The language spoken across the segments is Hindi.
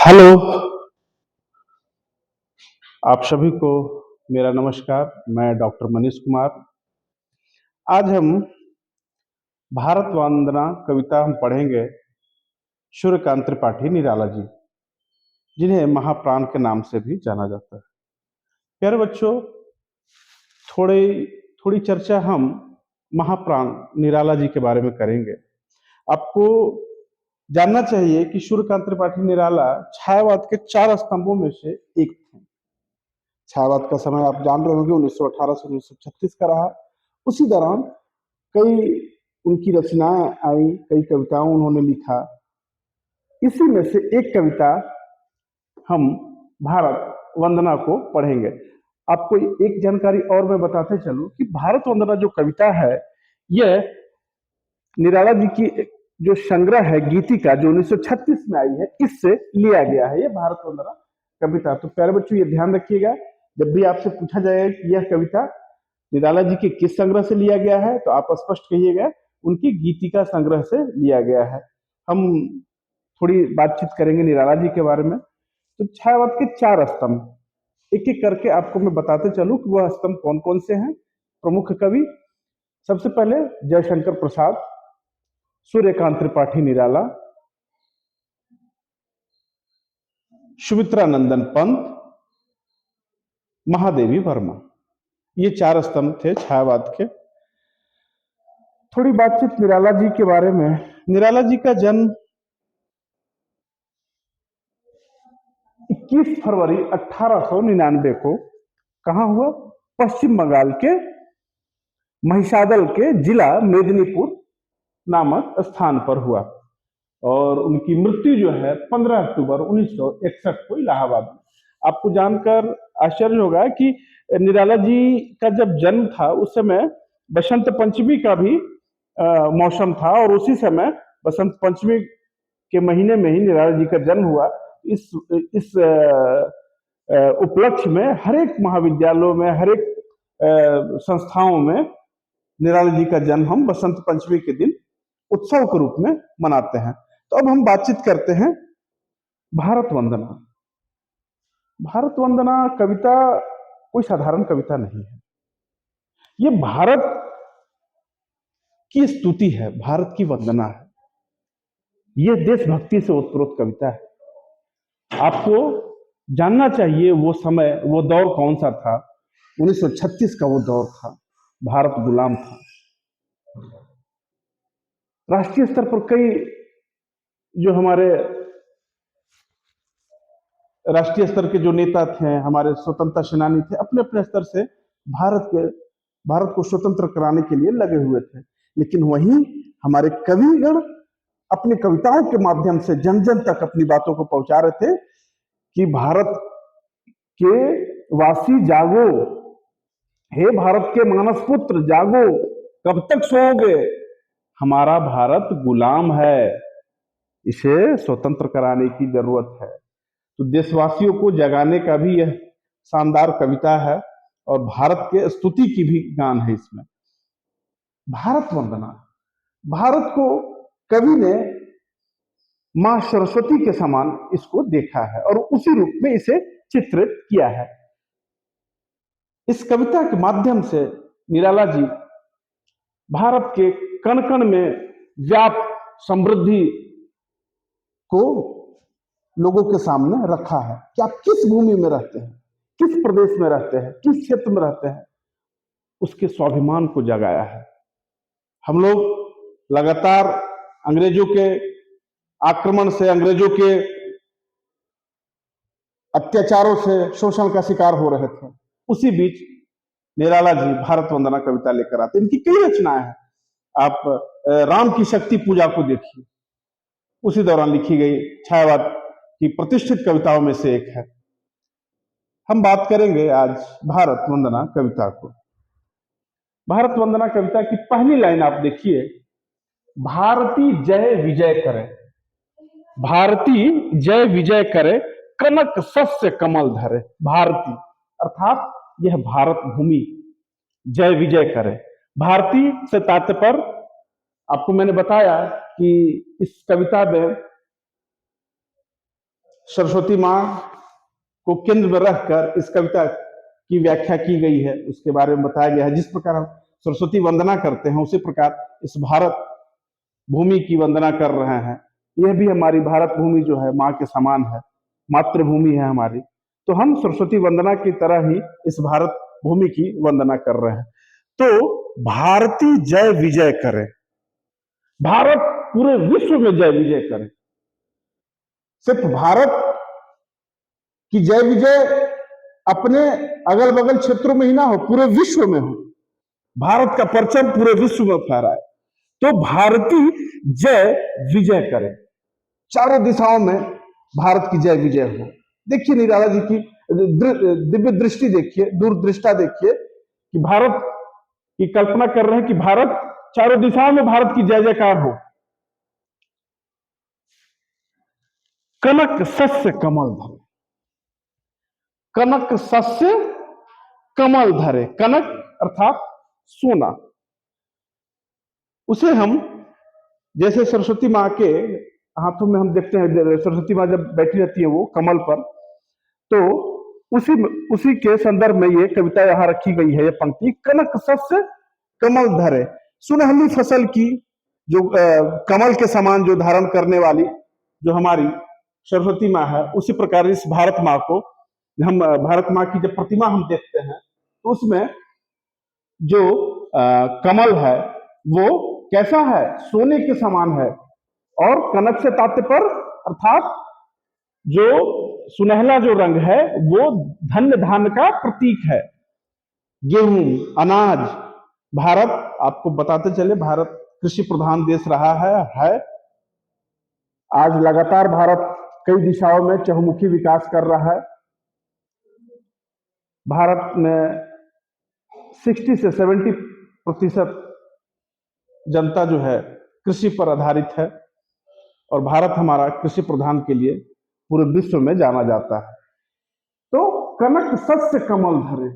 हेलो, आप सभी को मेरा नमस्कार। मैं डॉक्टर मनीष कुमार। आज हम भारत वंदना कविता हम पढ़ेंगे सूर्यकांत त्रिपाठी निराला जी, जिन्हें महाप्राण के नाम से भी जाना जाता है। प्यारे बच्चों, थोड़ी थोड़ी चर्चा हम महाप्राण निराला जी के बारे में करेंगे। आपको जानना चाहिए कि सूर्यकांत त्रिपाठी निराला छायावाद के चार स्तंभों में से एक थे। छायावाद का समय आप जान रहे होंगे 1918 से 1936 का रहा। उसी दौरान कई उनकी रचनाएं आई, कई कविताओं उन्होंने लिखा। इसी में से एक कविता हम भारत वंदना को पढ़ेंगे। आपको एक जानकारी और मैं बताते चलूं कि भारत वंदना जो कविता है, यह निराला जी की जो संग्रह है गीतिका, जो 1936 में आई है, इससे लिया गया है। यह भारत वंदना कविता। तो प्यारे बच्चों, ये ध्यान रखिएगा, जब भी आपसे पूछा जाए कि यह कविता निराला जी के किस संग्रह से लिया गया है, तो आप स्पष्ट कहिएगा उनकी गीतिका संग्रह से लिया गया है। हम थोड़ी बातचीत करेंगे निराला जी के बारे में। तो छायावाद के चार स्तंभ एक एक करके आपको मैं बताते चलूं कि वह स्तंभ कौन कौन से हैं। प्रमुख कवि, सबसे पहले जयशंकर प्रसाद, सूर्यकांत त्रिपाठी निराला, सुमित्रा नंदन पंत, महादेवी वर्मा। ये चार स्तंभ थे छायावाद के। थोड़ी बातचीत निराला जी के बारे में। निराला जी का जन्म 21 फरवरी 1899 को कहां हुआ? पश्चिम बंगाल के महिषादल के जिला मेदिनीपुर नामक स्थान पर हुआ। और उनकी मृत्यु जो है 15 अक्टूबर 1961 को इलाहाबाद में। आपको जानकर आश्चर्य होगा कि निराला जी का जब जन्म था उस समय बसंत पंचमी का भी मौसम था, और उसी समय बसंत पंचमी के महीने में ही निराला जी का जन्म हुआ। इस उपलक्ष्य में हर एक महाविद्यालयों में, हर एक संस्थाओं में निराला जी का जन्म हम बसंत पंचमी के दिन उत्सव के रूप में मनाते हैं। तो अब हम बातचीत करते हैं भारत वंदना। भारत वंदना कविता कोई साधारण कविता नहीं है। ये भारत की स्तुति है, भारत की वंदना है। ये देशभक्ति से ओतप्रोत कविता है। आपको जानना चाहिए वो समय, वो दौर कौन सा था। 1936 का वो दौर था, भारत गुलाम था। राष्ट्रीय स्तर पर कई जो हमारे राष्ट्रीय स्तर के जो नेता थे, हमारे स्वतंत्रता सेनानी थे, अपने अपने स्तर से भारत को स्वतंत्र कराने के लिए लगे हुए थे। लेकिन वहीं हमारे कविगण अपनी कविताओं के माध्यम से जन जन तक अपनी बातों को पहुंचा रहे थे कि भारत के वासी जागो, हे भारत के मानस पुत्र जागो, कब तक सोओगे, हमारा भारत गुलाम है, इसे स्वतंत्र कराने की जरूरत है। तो देशवासियों को जगाने का भी यह शानदार कविता है, और भारत के स्तुति की भी गान है इसमें। भारत वंदना, भारत को कवि ने मां सरस्वती के समान इसको देखा है और उसी रूप में इसे चित्रित किया है। इस कविता के माध्यम से निराला जी भारत के कण कण में व्याप्त समृद्धि को लोगों के सामने रखा है कि आप किस भूमि में रहते हैं, किस प्रदेश में रहते हैं, किस क्षेत्र में रहते हैं, उसके स्वाभिमान को जगाया है। हम लोग लगातार अंग्रेजों के आक्रमण से, अंग्रेजों के अत्याचारों से, शोषण का शिकार हो रहे थे। उसी बीच निराला जी भारत वंदना कविता लेकर आते। इनकी कई रचनाएं हैं। आप राम की शक्ति पूजा को देखिए, उसी दौरान लिखी गई छायावाद की प्रतिष्ठित कविताओं में से एक है। हम बात करेंगे आज भारत वंदना कविता को। भारत वंदना कविता की पहली लाइन आप देखिए, भारती जय विजय करे, भारती जय विजय करे, कनक सस्य कमल धरे। भारती अर्थात यह भारत भूमि जय विजय करे। भारती से तात्पर्य आपको मैंने बताया कि इस कविता में सरस्वती माँ को केंद्र में रखकर इस कविता की व्याख्या की गई है, उसके बारे में बताया गया है। जिस प्रकार हम सरस्वती वंदना करते हैं उसी प्रकार इस भारत भूमि की वंदना कर रहे हैं। यह भी हमारी भारत भूमि जो है माँ के समान है, मातृभूमि है हमारी। तो हम सरस्वती वंदना की तरह ही इस भारत भूमि की वंदना कर रहे हैं। तो भारती जय विजय करे, भारत पूरे विश्व में जय विजय करे। सिर्फ भारत की जय विजय अपने अगल बगल क्षेत्रों में ही ना हो, पूरे विश्व में हो, भारत का परचम पूरे विश्व में फहराए। तो भारती जय विजय करे, चारों दिशाओं में भारत की जय विजय हो। देखिए निराला जी की दिव्य दृष्टि देखिए, दूरदृष्टा देखिए कि भारत की कल्पना कर रहे हैं कि भारत चारों दिशाओं में भारत की जय जयकार हो। कनक सस्य कमल धरे, कनक सस्य कमल धरे, कनक अर्थात सोना। उसे हम जैसे सरस्वती माँ के हाथों में हम देखते हैं, सरस्वती माँ जब बैठी रहती है वो कमल पर, तो उसी उसी के संदर्भ में ये कविता यहाँ रखी गई है। ये पंक्ति, कनक सस्य कमल धरे, सुनहली फसल की जो कमल के समान जो धारण करने वाली जो हमारी सरस्वती माँ है, उसी प्रकार इस भारत माँ को हम, भारत माँ की जब प्रतिमा हम देखते हैं तो उसमें जो कमल है वो कैसा है, सोने के समान है। और कनक से तात्पर्य अर्थात जो सुनहला जो रंग है वो धन्य धान्य का प्रतीक है। गेहूं, अनाज, भारत आपको बताते चले भारत कृषि प्रधान देश रहा है। आज लगातार भारत कई दिशाओं में चहुमुखी विकास कर रहा है। भारत में 60 से 70% जनता जो है कृषि पर आधारित है और भारत हमारा कृषि प्रधान के लिए पूरे विश्व में जाना जाता है। तो कनक सस्य कमल धरे,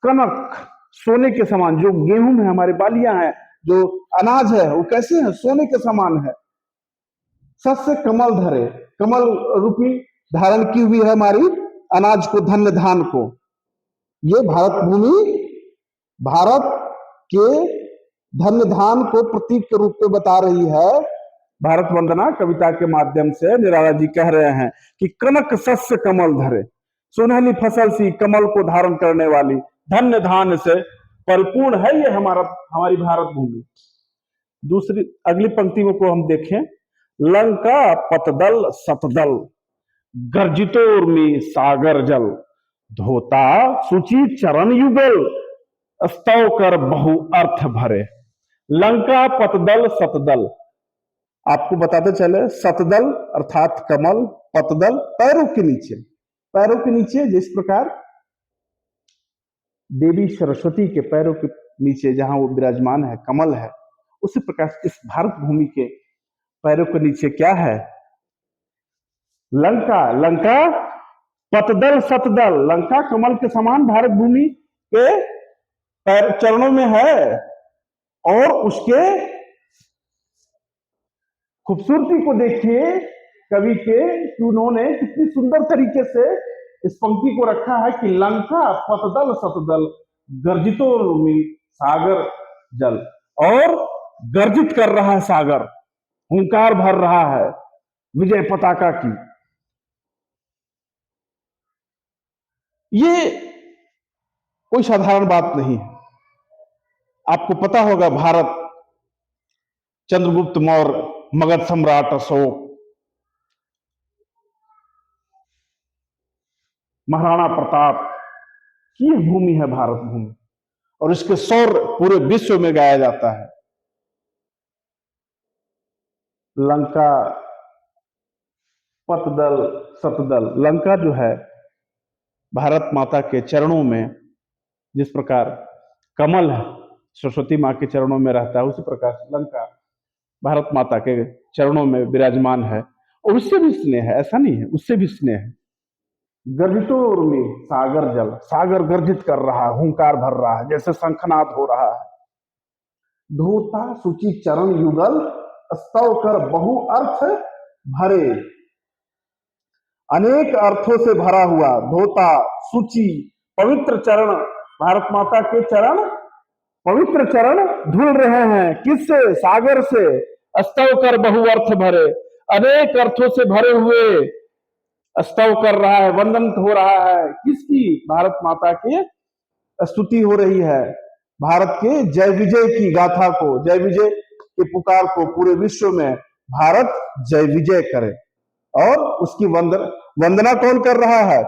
कनक सोने के समान, जो गेहूं में हमारे बालियां हैं, जो अनाज है वो कैसे है, सोने के समान है। सस्य कमल धरे, कमल रूपी धारण की हुई है हमारी अनाज को, धन्य धान को। ये भारत भूमि भारत के धन्य धान को प्रतीक के रूप में बता रही है। भारत वंदना कविता के माध्यम से निराला जी कह रहे हैं कि कनक सस्य कमल धरे, सुनहली फसल सी कमल को धारण करने वाली, धन्य धान से परिपूर्ण है ये हमारी भारत भूमि। दूसरी अगली पंक्ति को हम देखें, लंका पतदल सतदल, गर्जितोर्मी सागर जल, धोता सुचि चरण युगल, स्तव कर बहु अर्थ भरे। लंका पतदल सतदल, आपको बताते चले सतदल अर्थात कमल, पतदल पैरों के नीचे, पैरों के नीचे जिस प्रकार देवी सरस्वती के पैरों के नीचे जहां वो विराजमान है कमल है, उसी प्रकार इस भारत भूमि के पैरों के नीचे क्या है, लंका। लंका पतदल सतदल, लंका कमल के समान भारत भूमि के पैर चरणों में है। और उसके खूबसूरती को देखिए कवि के कि उन्होंने कितनी सुंदर तरीके से इस पंक्ति को रखा है कि लंका पतदल सतदल, गर्जितोर्मी सागर जल, और गर्जित कर रहा है सागर, हुंकार भर रहा है विजय पताका की। ये कोई साधारण बात नहीं है। आपको पता होगा भारत चंद्रगुप्त मौर्य, मगध सम्राट अशोक, महाराणा प्रताप की भूमि है भारत भूमि, और इसके शौर्य पूरे विश्व में गाया जाता है। लंका पतदल सतदल, लंका जो है भारत माता के चरणों में जिस प्रकार कमल है सरस्वती माँ के चरणों में रहता है, उसी प्रकार लंका भारत माता के चरणों में विराजमान है। और उससे भी स्नेह है, ऐसा नहीं है, उससे भी स्नेह है। गर्जितों में सागर जल, सागर गर्जित कर रहा है, हुंकार भर रहा है, जैसे शंखनाद हो रहा है। धोता सुचि चरण युगल, स्तव कर बहु अर्थ भरे। अनेक अर्थों से भरा हुआ धोता, सूची, पवित्र चरण, भारत माता के चरण, पवित्र चरण धुल रहे हैं। किससे? सागर से। स्तव कर बहु अर्थ भरे, अनेक अर्थों से भरे हुए स्तव कर रहा है, वंदन हो रहा है। किसकी? भारत माता की स्तुति हो रही है। भारत के जय विजय की गाथा को, जय विजय की पुकार को पूरे विश्व में भारत जय विजय करे। और उसकी वंदना कौन कर रहा है?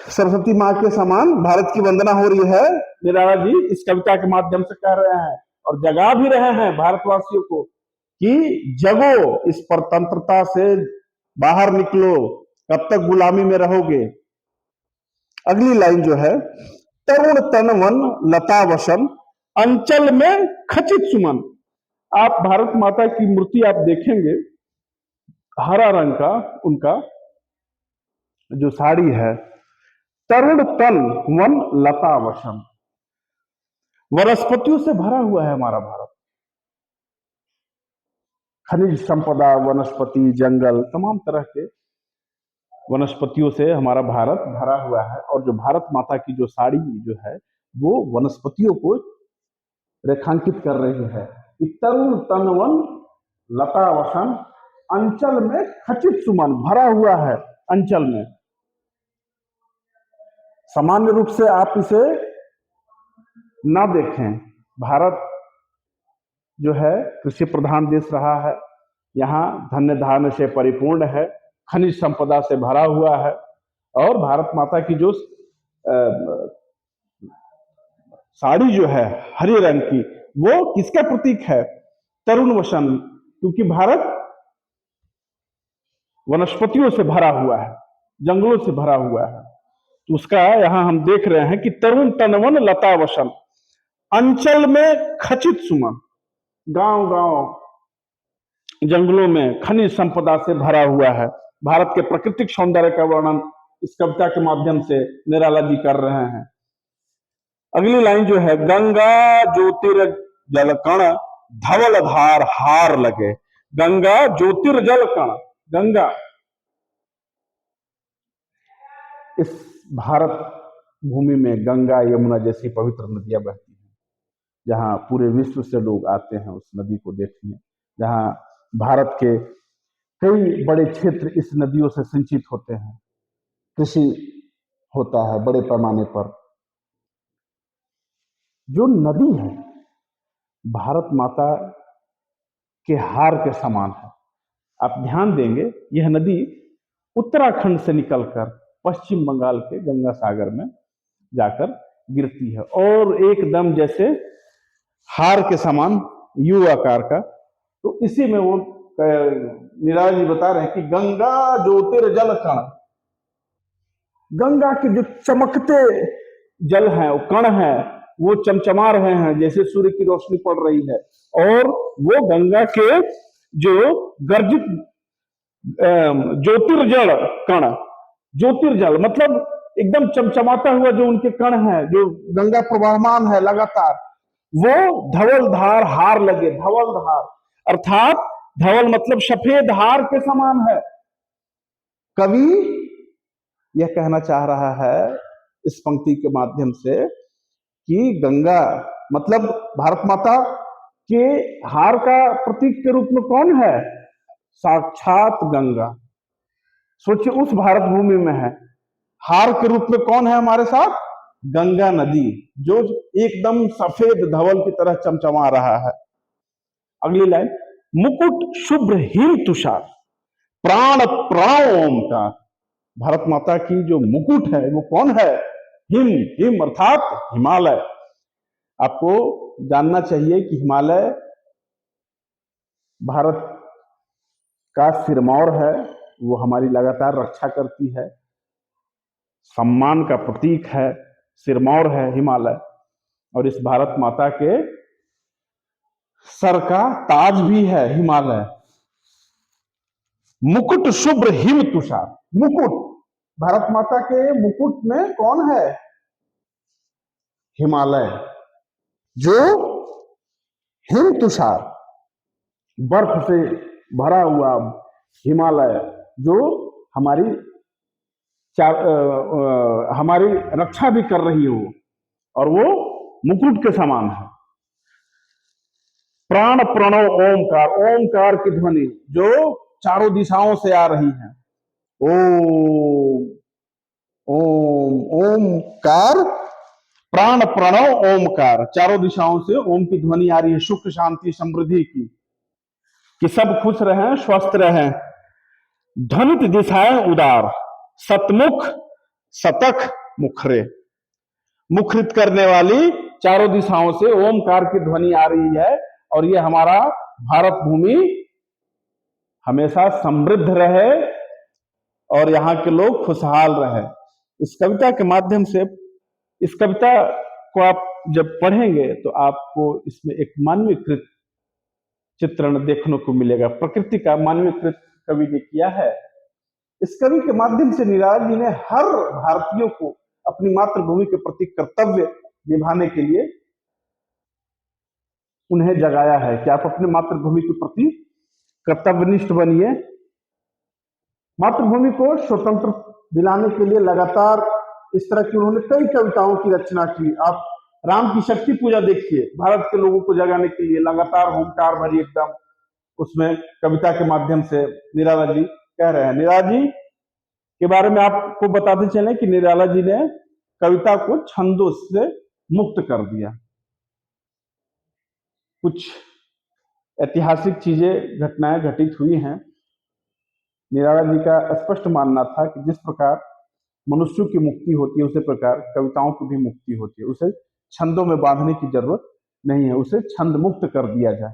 सरस्वती माँ के समान भारत की वंदना हो रही है। निराला जी इस कविता के माध्यम से कह रहे हैं और जगा भी रहे हैं भारतवासियों को कि जगो, इस परतंत्रता से बाहर निकलो, कब तक गुलामी में रहोगे। अगली लाइन जो है, तरुण तन वन लता वसन, अंचल में खचित सुमन। आप भारत माता की मूर्ति आप देखेंगे, हरा रंग का उनका जो साड़ी है, तरुण तन वन लता वसन, वनस्पतियों से भरा हुआ है हमारा भारत। खनिज संपदा, वनस्पति, जंगल, तमाम तरह के वनस्पतियों से हमारा भारत भरा हुआ है। और जो भारत माता की जो साड़ी जो है वो वनस्पतियों को रेखांकित कर रही है। तरुण तन वन लता वसन, अंचल में खचित सुमन, भरा हुआ है अंचल में। सामान्य रूप से आप इसे ना देखें, भारत जो है कृषि प्रधान देश रहा है, यहाँ धन्य धान्य से परिपूर्ण है, खनिज संपदा से भरा हुआ है। और भारत माता की जो साड़ी जो है हरे रंग की, वो किसका प्रतीक है? तरुण वसन, क्योंकि भारत वनस्पतियों से भरा हुआ है, जंगलों से भरा हुआ है। तो उसका यहां हम देख रहे हैं कि तरुण तनवन लता वसन, अंचल में खचित सुमन, गांव गांव जंगलों में खनिज संपदा से भरा हुआ है। भारत के प्राकृतिक सौंदर्य का वर्णन इस कविता के माध्यम से निराला जी कर रहे हैं। अगली लाइन जो है, गंगा ज्योतिर जल कण, धवल धार हार लगे। गंगा ज्योतिर जल कण, गंगा, इस भारत भूमि में गंगा यमुना जैसी पवित्र नदियां बहती हैं, जहां पूरे विश्व से लोग आते हैं उस नदी को देखने, जहां भारत के कई बड़े क्षेत्र इस नदियों से सिंचित होते हैं, कृषि होता है बड़े पैमाने पर। जो नदी है भारत माता के हार के समान है। आप ध्यान देंगे, यह नदी उत्तराखंड से निकलकर पश्चिम बंगाल के गंगा सागर में जाकर गिरती है और एकदम जैसे हार के समान यू आकार का। तो इसी में वो निराला जी बता रहे हैं कि गंगा ज्योतिर जल कण, गंगा के जो चमकते जल हैं, वो कण हैं, वो चमचमा रहे हैं जैसे सूर्य की रोशनी पड़ रही है। और वो गंगा के जो गर्जित ज्योतिर्जल कण, ज्योतिर्जल मतलब एकदम चमचमाता हुआ जो उनके कण है, जो गंगा प्रवाहमान है लगातार, वो धवल धार हार लगे। धवल धार अर्थात धवल मतलब सफेद हार के समान है। कवि यह कहना चाह रहा है इस पंक्ति के माध्यम से कि गंगा मतलब भारत माता के हार का प्रतीक के रूप में कौन है? साक्षात गंगा। सोचिए उस भारत भूमि में है, हार के रूप में कौन है हमारे साथ? गंगा नदी, जो एकदम सफेद धवल की तरह चमचमा रहा है। अगली लाइन, मुकुट शुभ्र हिम तुषार, प्राण प्राण ओमकार। भारत माता की जो मुकुट है वो कौन है? हिम, हिम अर्थात हिमालय। आपको जानना चाहिए कि हिमालय भारत का सिरमौर है, वो हमारी लगातार रक्षा करती है, सम्मान का प्रतीक है, सिरमौर है हिमालय। और इस भारत माता के सर का ताज भी है हिमालय। मुकुट शुभ्र हिम तुषार, मुकुट, भारत माता के मुकुट में कौन है? हिमालय, जो हिम तुषार बर्फ से भरा हुआ हिमालय जो हमारी हमारी रक्षा भी कर रही है वो, और वो मुकुट के समान है। प्राण प्रणव ओमकार, ओमकार की ध्वनि जो चारों दिशाओं से आ रही है। ओम ओम ओमकार, प्राण प्रणव ओमकार, चारों दिशाओं से ओम की ध्वनि आ रही है, सुख शांति समृद्धि की, कि सब खुश रहें स्वस्थ रहें। ध्वनित दिशाएं उदार, सतमुख सतख मुखरे, मुखरित करने वाली चारों दिशाओं से ओमकार की ध्वनि आ रही है। और ये हमारा भारत भूमि हमेशा समृद्ध रहे और यहाँ के लोग खुशहाल रहे। इस कविता के माध्यम से, इस कविता को आप जब पढ़ेंगे तो आपको इसमें एक मानवीकृत चित्रण देखने को मिलेगा, प्रकृति का मानवीकृत कवि ने किया है। इस कवि के माध्यम से निराला जी ने हर भारतीयों को अपनी मातृभूमि के प्रति कर्तव्य निभाने के लिए उन्हें जगाया है कि आप अपने मातृभूमि के प्रति कर्तव्यनिष्ठ बनिए। मातृभूमि को स्वतंत्र दिलाने के लिए लगातार इस तरह की उन्होंने कई कविताओं की रचना की। आप राम की शक्ति पूजा देखिए, भारत के लोगों को जगाने के लिए लगातार हुंकार भरी एकदम उसमें कविता के माध्यम से निराला जी कह रहे हैं। निराला जी के बारे में आपको बताते चले कि निराला जी ने कविता को छंदों से मुक्त कर दिया। कुछ ऐतिहासिक चीजें घटनाएं घटित हुई हैं। निराला जी का स्पष्ट मानना था कि जिस प्रकार मनुष्यों की मुक्ति होती है उसी प्रकार कविताओं की भी मुक्ति होती है, उसे छंदों में बांधने की जरूरत नहीं है, उसे छंद मुक्त कर दिया जाए।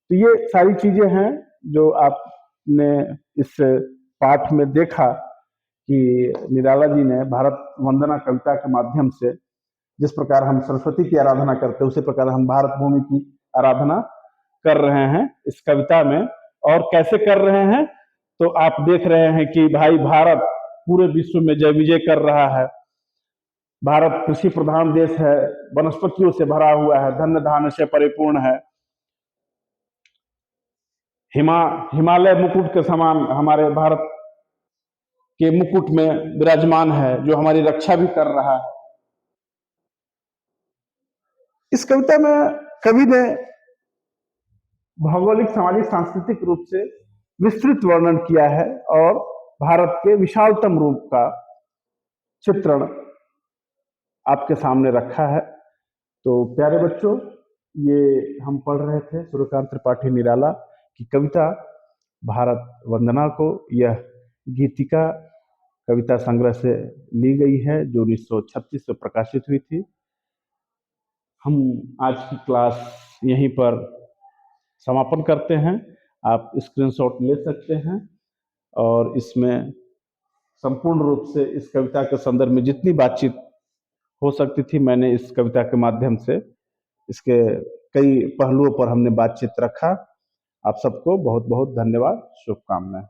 तो ये सारी चीजें हैं जो आपने इस पाठ में देखा कि निराला जी ने भारत वंदना कविता के माध्यम से, जिस प्रकार हम सरस्वती की आराधना करते हैं उसी प्रकार हम भारत भूमि की आराधना कर रहे हैं इस कविता में। और कैसे कर रहे हैं तो आप देख रहे हैं कि भाई भारत पूरे विश्व में जय विजय कर रहा है। भारत कृषि प्रधान देश है, वनस्पतियों से भरा हुआ है, धन्य धान्य से परिपूर्ण है। हिमालय मुकुट के समान हमारे भारत के मुकुट में विराजमान है, जो हमारी रक्षा भी कर रहा है। इस कविता में कवि ने भौगोलिक सामाजिक सांस्कृतिक रूप से विस्तृत वर्णन किया है और भारत के विशालतम रूप का चित्रण आपके सामने रखा है। तो प्यारे बच्चों, ये हम पढ़ रहे थे सूर्यकांत त्रिपाठी निराला की कविता भारत वंदना को। यह गीतिका कविता संग्रह से ली गई है जो 1936 में प्रकाशित हुई थी। हम आज की क्लास यहीं पर समापन करते हैं। आप स्क्रीनशॉट ले सकते हैं और इसमें संपूर्ण रूप से इस कविता के संदर्भ में जितनी बातचीत हो सकती थी मैंने इस कविता के माध्यम से, इसके कई पहलुओं पर हमने बातचीत रखा। आप सबको बहुत बहुत धन्यवाद, शुभकामनाएं।